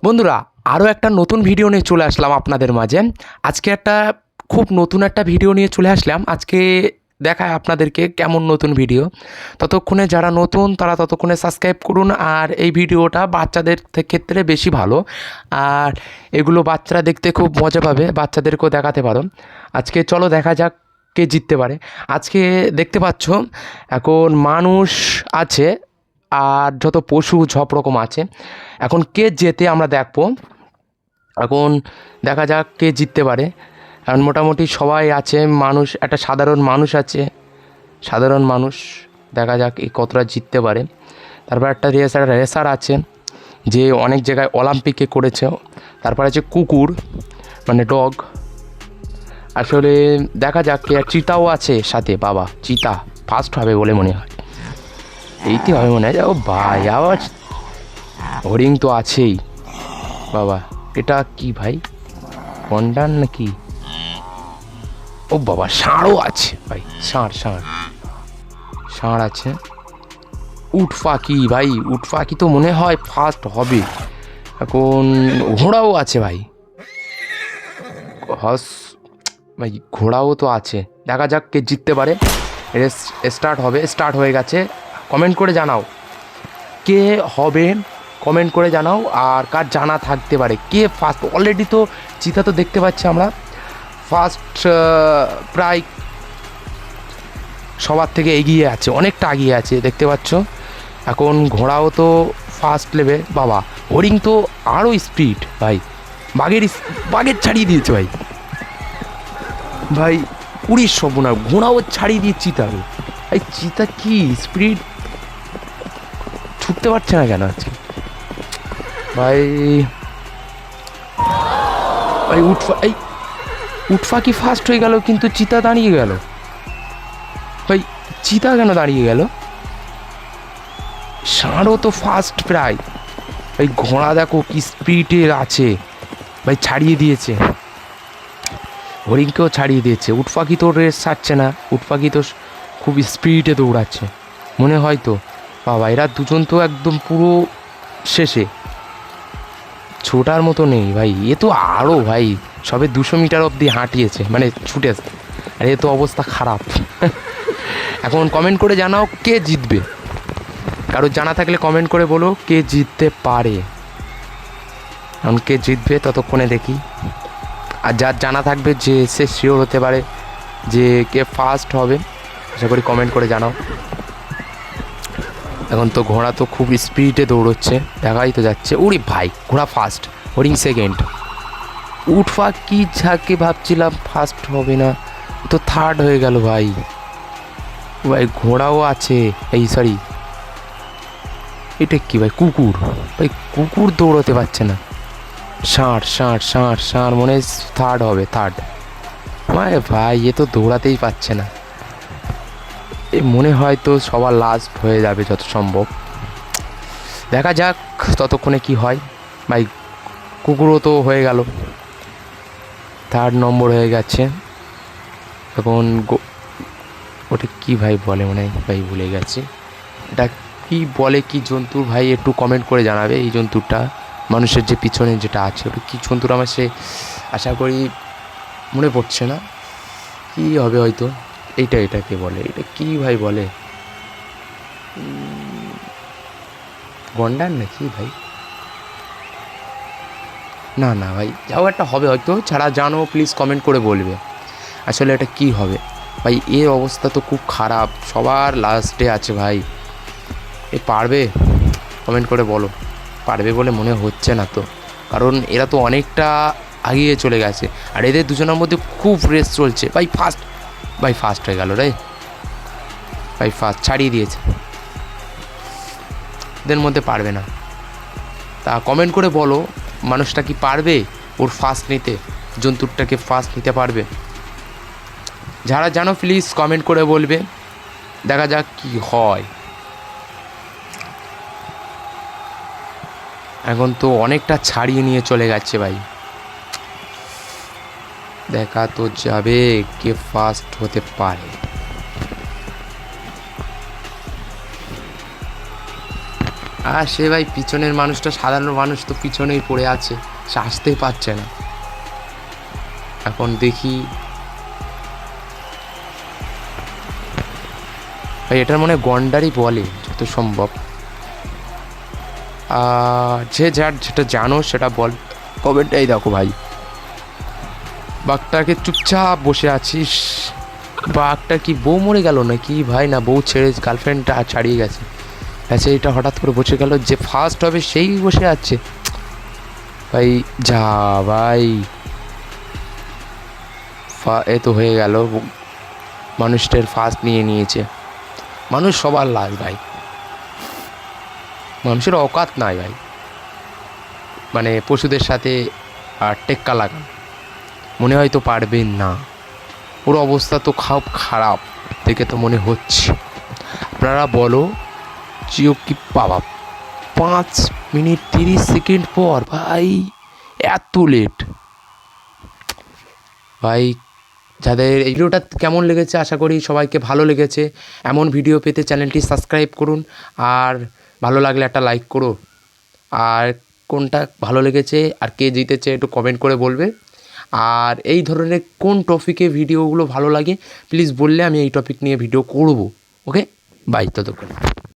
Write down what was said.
বন্ধুরা, আরও একটা নতুন ভিডিও নিয়ে চলে আসলাম আপনাদের মাঝে। আজকে একটা খুব নতুন একটা ভিডিও নিয়ে চলে আসলাম। আজকে দেখায় আপনাদেরকে কেমন নতুন ভিডিও। ততক্ষণে যারা নতুন তারা ততক্ষণে সাবস্ক্রাইব করুন। আর এই ভিডিওটা বাচ্চাদের ক্ষেত্রে বেশি ভালো, আর এগুলো বাচ্চারা দেখতে খুব মজা পাবে, বাচ্চাদেরকেও দেখাতে পারো। আজকে চলো দেখা যাক কে জিততে পারে। আজকে দেখতে পাচ্ছ এখন মানুষ আছে আর যত পশু সব রকম আছে। এখন কে জেতে আমরা দেখবো। এখন দেখা যাক কে জিততে পারে। এখন মোটামুটি সবাই আছে, মানুষ একটা সাধারণ মানুষ আছে, সাধারণ মানুষ। দেখা যাক এই কতটা জিততে পারে। তারপর একটা রেসার আছে যে অনেক জায়গায় অলিম্পিকে করেছে। তারপর আছে কুকুর মানে ডগ। আসলে দেখা যাক কে। চিতাও আছে সাথে, বাবা চিতা ফার্স্ট হবে বলে মনে হয়, এইটি হবে মনে হয়। ও ভাই আবার হরিণ তো আছেই বাবা। এটা কি ভাই, গন্ডার নাকি? ও বাবা ষাঁড়ও আছে ভাই, ষাঁড় ষাঁড় ষাঁড় আছে। উট পাখি ভাই, উট পাখি তো মনে হয় ফার্স্ট হবে। এখন ঘোড়াও আছে ভাই, হর্স ভাই, ঘোড়াও তো আছে। দেখা যাক কে জিততে পারে। রেস স্টার্ট হবে, স্টার্ট হয়ে গেছে। কমেন্ট করে জানাও কে হবে, কমেন্ট করে জানাও। আর কার জানা থাকতে পারে কে ফার্স্ট। অলরেডি তো চিতা তো দেখতে পাচ্ছি আমরা ফার্স্ট, প্রায় সবার থেকে এগিয়ে আছে, অনেকটা এগিয়ে আছে দেখতে পাচ্ছ। এখন ঘোড়াও তো ফার্স্ট লেভে। বাবা হরিণ তো আরও স্পিড ভাই, বাঘের ছাড়িয়ে দিয়েছে ভাই। ভাই পুরীর সর্বনাশ, ঘোড়াও ছাড়িয়ে দিয়ে চিতাকে। ভাই চিতা কি স্পিড, ছুটতে পারছে না কেন আজকে ভাই। ভাই উটফা কি ফার্স্ট হয়ে গেল, কিন্তু চিতা দাঁড়িয়ে গেল ভাই। চিতা কেন দাঁড়িয়ে গেল? ষাঁড়ও তো ফার্স্ট প্রায় ভাই। ঘোড়া দেখো কি স্পিডে আছে ভাই, ছাড়িয়ে দিয়েছে, হরিণকেও ছাড়িয়ে দিয়েছে। উট পাখি তো রেস ছাড়ছে না, উট পাখি তো খুব স্পিডে দৌড়াচ্ছে মনে হয় তো। বাবা এরা দুজন তো একদম পুরো শেষে, ছোটার মতো নেই ভাই। এ তো আরও ভাই সবে 200 মিটার অবধি হাঁটিয়েছে, মানে ছুটেছে, আর এ তো অবস্থা খারাপ। এখন কমেন্ট করে জানাও কে জিতবে। কারোর জানা থাকলে কমেন্ট করে বলো কে জিততে পারে। এখন কে জিতবে ততক্ষণে দেখি। আর যার জানা থাকবে যে সে শিওর হতে পারে যে কে ফার্স্ট হবে, আশা করি কমেন্ট করে জানাও। এখন তো ঘোড়া তো খুব স্পিডে দৌড়চ্ছে, দেখাই তো যাচ্ছে। উড়ি ভাই ঘোড়া ফার্স্ট, হরিণ সেকেন্ড। উঠফা কি যাকে ভাবছিলাম ফার্স্ট হবে না, তো থার্ড হয়ে গেল ভাই। ভাই ঘোড়াও আছে, এই সরি এটা কি ভাই, কুকুর ভাই, কুকুর দৌড়তে পারছে না। ষাঁড় ষাঁড় ষাঁড় ষাঁড় মনে হয় থার্ড হবে, থার্ড। ভাই ভাই এ তো দৌড়াতেই পারছে না, এ মনে হয় তো সবার লাস্ট হয়ে যাবে যত সম্ভব। দেখা যাক ততক্ষণে কি হয় ভাই। কুকুরও তো হয়ে গেল, থার্ড নম্বর হয়ে গেছে। এখন ওটা কি ভাই বলে মনে হয় ভাই, ভুলে গেছে এটা কি বলে, কি জন্তুর ভাই একটু কমেন্ট করে জানাবে। এই জন্তুরটা মানুষের যে পিছনে যেটা আছে ওটা কি জন্তুর, আমার সে আশা করি মনে পড়ছে না কি হবে হয়তো। এটাকে বলে, এটা কি ভাই বলে, গন্ডার নাকি ভাই? না না ভাই, যাও একটা হবে হয়তো, ছাড়া জানো প্লিজ কমেন্ট করে বলবে আসলে এটা কি হবে ভাই। এর অবস্থা তো খুব খারাপ, সবার লাস্টে আছে ভাই। এ পারবে? কমেন্ট করে বলো। পারবে বলে মনে হচ্ছে না তো, কারণ এরা তো অনেকটা আগিয়ে চলে গেছে, আর এদের দুজনের মধ্যে খুব রেস চলছে ভাই। ফার্স্ট হয়ে গেল রে ভাই, ফার্স্ট ছাড়িয়ে দিয়েছে, এদের মধ্যে পারবে না। তা কমেন্ট করে বলো মানুষটা কি পারবে ওর ফার্স্ট নিতে, জন্তুরটাকে ফার্স্ট নিতে পারবে? যারা জানো প্লিজ কমেন্ট করে বলবে, দেখা যাক কি হয়। এখন তো অনেকটা ছাড়িয়ে নিয়ে চলে গেছে ভাই, দেখা তো যাবে কে ফার্স্ট হতে পারে। আর সে ভাই পিছনের মানুষটা, সাধারণ মানুষ তো পিছনেই পড়ে আছে, সে আসতেই পারছে না। এখন দেখি ভাই, এটার মনে গন্ডারই বলে যত সম্ভব। যে যার যেটা জানো সেটা বল কমেন্টটাই দেখো ভাই। বাঘটাকে চুপচাপ বসে আছিস, বাঘটা কি বউ মরে গেল নাকি ভাই? না, বউ ছেড়ে গার্লফ্রেন্ডটা ছাড়িয়ে গেছে। আচ্ছা, এটা হঠাৎ করে বসে গেল, যে ফার্স্ট হবে সেই বসে আছে ভাই। যা ভাই, এ তো হয়ে গেল, মানুষটার ফার্স্ট নিয়ে নিয়েছে। মানুষ সবার লাশ ভাই, মানুষের অকাত নাই ভাই, মানে পশুদের সাথে টেক্কা লাগান মনে হয় তো পারবেন না। ওর অবস্থা তো খুব খারাপ দেখে তো মনে হচ্ছে। আপনারা বলো জিও কি বাবা, 5 মিনিট 30 সেকেন্ড পর ভাই, এত লেট ভাই। যাদের এই ভিডিওটা কেমন লেগেছে, আশা করি সবাইকে ভালো লেগেছে। এমন ভিডিও পেতে চ্যানেলটি সাবস্ক্রাইব করুন, আর ভালো লাগলে একটা লাইক করো। আর কোনটা ভালো লেগেছে আর কে জিতেছে একটু কমেন্ট করে বলবে। আর এই ধরনের কোন টপিকে ভিডিওগুলো ভালো লাগে প্লিজ বললে আমি এই টপিক নিয়ে ভিডিও করব। ওকে, বাই, ততক্ষণ।